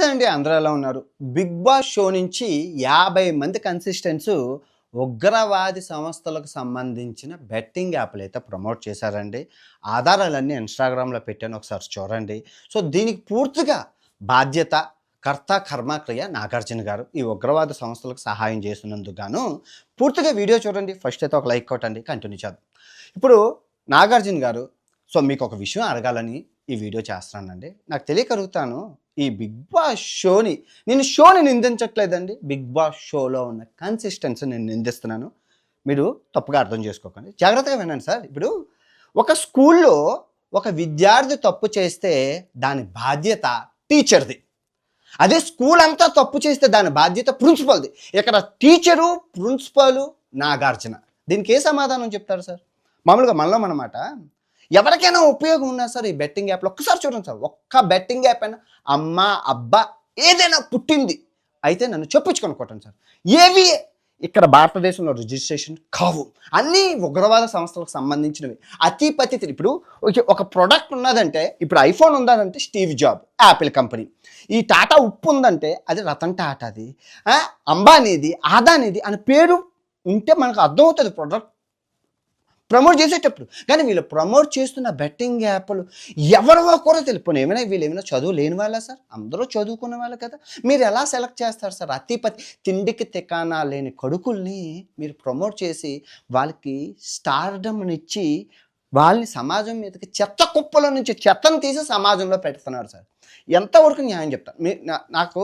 నమస్తే అండి. అందరూ ఎలా ఉన్నారు? 'బిగ్ బాస్' షో నుంచి 50 మంది కన్సిస్టెంట్స్ ఉగ్రవాది సంస్థలకు సంబంధించిన బెట్టింగ్ యాప్‌లైతే ప్రమోట్ చేశారండి. ఆధారాలన్నీ ఇన్‌స్టాగ్రామ్‌లో పెట్టాను. ఒకసారి చూడండి. సో, దీనికి పూర్తిగా బాధ్యత కర్త కర్మ క్రియ నాగార్జున గారు. ఈ ఉగ్రవాద సంస్థలకు సహాయం చేసినందుకు గాను పూర్తిగా వీడియో చూడండి. ఫస్ట్ అయితే ఒక లైక్ కొట్టండి. కంటిన్యూ చేద్దాం. ఇప్పుడు నాగార్జున గారు మీకొక విషయం అడగాలని ఈ వీడియో చేస్తున్నానండి. నాకు తెలియక అడుగుతాను. ఈ 'బిగ్ బాస్' షోని నేను షోని నిందించట్లేదండి. 'బిగ్ బాస్' షోలో ఉన్న కన్సిస్టెన్సీ నేను నిందిస్తున్నాను. మీరు తప్పుగా అర్థం చేసుకోకండి. జాగ్రత్తగా వినండి సార్. ఇప్పుడు ఒక స్కూల్‌లో ఒక విద్యార్థి తప్పు చేస్తే దాని బాధ్యత టీచర్‌ది. అదే స్కూల్ అంతా తప్పు చేస్తే దాని బాధ్యత ప్రిన్సిపల్‌ది. ఇక్కడ టీచరు, ప్రిన్సిపలు, నాగార్జున. దీనికి ఏ సమాధానం చెప్తారు సార్? మామూలుగా మనలో మనమాట ఎవరికైనా ఉపయోగం ఉన్నా సార్ ఈ బెట్టింగ్ యాప్‌లో ఒక్కసారి చూడండి సార్. ఒక్క బెట్టింగ్ యాప్ అయినా అమ్మ, అబ్బా ఏదైనా పుట్టింది అయితే నన్ను చెప్పించుకొని కొట్టండి సార్. ఏవి ఇక్కడ భారతదేశంలో రిజిస్ట్రేషన్ కావు. అన్నీ ఉగ్రవాద సంస్థలకు సంబంధించినవి. అతిపతితులు. ఇప్పుడు ఒక ప్రొడక్ట్ ఉన్నదంటే ఇప్పుడు ఐఫోన్ ఉందంటే స్టీవ్ జాబ్ యాపిల్ కంపెనీ. ఈ టాటా ఉప్పు ఉందంటే అది రతన్ టాటాది, అంబానీది, ఆదానిది అని పేరు ఉంటే మనకు అర్థమవుతుంది ప్రొడక్ట్ ప్రమోట్ చేసేటప్పుడు. కానీ వీళ్ళు ప్రమోట్ చేస్తున్న బెట్టింగ్ యాప్లు ఎవరివో కూడా తెలియదు. ఏమైనా వీళ్ళు ఏమైనా చదువు లేని వాళ్ళా సార్? అందరూ చదువుకునే వాళ్ళు కదా. మీరు ఎలా సెలెక్ట్ చేస్తారు సార్? అతిపతి తిండికి తికానా లేని కొడుకుల్ని మీరు ప్రమోట్ చేసి వాళ్ళకి స్టార్డమ్నిచ్చి వాళ్ళని సమాజం మీదకి చెత్త కుప్పల నుంచి చెత్తను తీసి సమాజంలో పెడుతున్నారు సార్. ఎంతవరకు న్యాయం చెప్తాను? నాకు